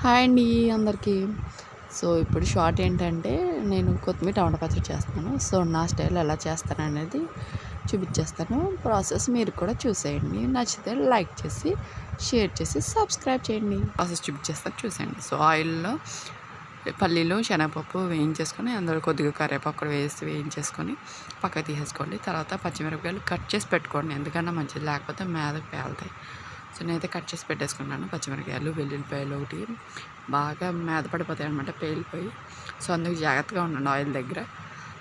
Hi అండి అందరికీ. So ఇప్పుడు షార్ట్ ఏంటంటే నేను కొత్తిమీర టమాటా పచ్చడి చేస్తున్నాను. సో నా స్టైల్ ఎలా చేస్తాననేది చూపించేస్తాను. ప్రాసెస్ మీరు కూడా చూసేయండి. నచ్చితే లైక్ చేసి షేర్ చేసి సబ్స్క్రైబ్ చేయండి. ప్రాసెస్ చూపించేస్తాను చూసేయండి. సో ఆయిల్లో పల్లీలు శనగపప్పు వేయించేసుకొని అందులో కొద్దిగా కరివేపాకు కూడా వేసి వేయించేసుకొని పక్కకు తీసేసుకోండి. తర్వాత పచ్చిమిరపకాయలు కట్ చేసి పెట్టుకోండి, ఎందుకన్నా మంచిది, లేకపోతే మీదకి పేలుతాయి. సో నేనైతే కట్ చేసి పెట్టేసుకున్నాను. పచ్చిమిరపకాయలు వెల్లుల్లిపాయలు ఒకటి బాగా మీద పడిపోతాయి అనమాట, పేలిపోయి. సో అందుకు జాగ్రత్తగా ఉండండి ఆయిల్ దగ్గర.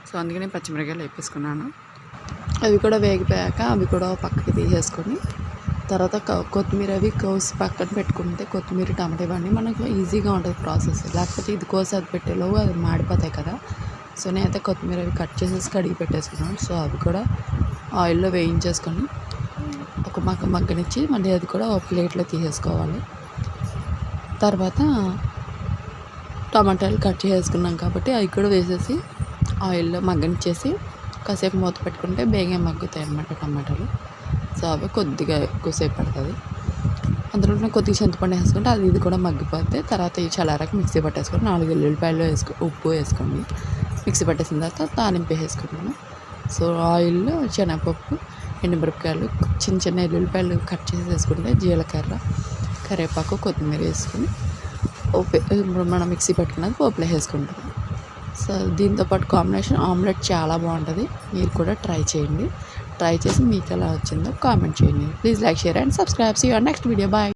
సో అందుకని పచ్చిమిరపకాయలు వేపేసుకున్నాను. అవి కూడా వేగిపోయాక అవి కూడా పక్కకి తీసేసుకొని తర్వాత కొత్తిమీర అవి కోసి పక్కన పెట్టుకుంటే కొత్తిమీర టమాటా ఇవన్నీ మనకు ఈజీగా ఉంటుంది ప్రాసెస్. లేకపోతే ఇది కోసి అది పెట్టేలోపు అది మాడిపోతాయి కదా. సో నేనైతే కొత్తిమీర అవి కట్ చేసేసి కడిగి పెట్టేసుకున్నాను. సో అవి కూడా ఆయిల్లో వేయించేసుకొని ఒక మగ్గనిచ్చి మళ్ళీ అది కూడా ఒక ప్లేట్లో తీసేసుకోవాలి. తర్వాత టమాటాలు కట్ చేసుకున్నాం కాబట్టి అవి కూడా వేసేసి ఆయిల్లో మగ్గనిచ్చేసి కాసేపు మూత పెట్టుకుంటే బేగా మగ్గుతాయి అన్నమాట టమాటాలు. సో అవి కొద్దిగా ఎక్కువసేపు పడుతుంది. అందులో కొద్దిగా చింతపండు వేసుకుంటే అది ఇది కూడా మగ్గిపోతే తర్వాత ఈ చల్లారాక మిక్సీ పట్టేసుకొని 4 వెల్లుల్లిపాయలు ఉప్పు వేసుకోండి. మిక్సీ పట్టేసిన తర్వాత తాలింపు వేసుకుంటాను. సో ఆయిల్లో శనగపప్పు, ఎండుమిరపకాయలు, చిన్న చిన్న ఎల్లుల్లిపాయలు కట్ చేసి వేసుకుంటే జీలకర్ర, కరివేపాకు, కొత్తిమీర వేసుకొని మనం మిక్సీ పట్టుకున్నది పోపులో వేసుకుంటాం. సో దీంతోపాటు కాంబినేషన్ ఆమ్లెట్ చాలా బాగుంటుంది. మీరు కూడా ట్రై చేయండి. ట్రై చేసి మీకు ఎలా వచ్చిందో కామెంట్ చేయండి. Please like, share and subscribe. See you on next video. Bye.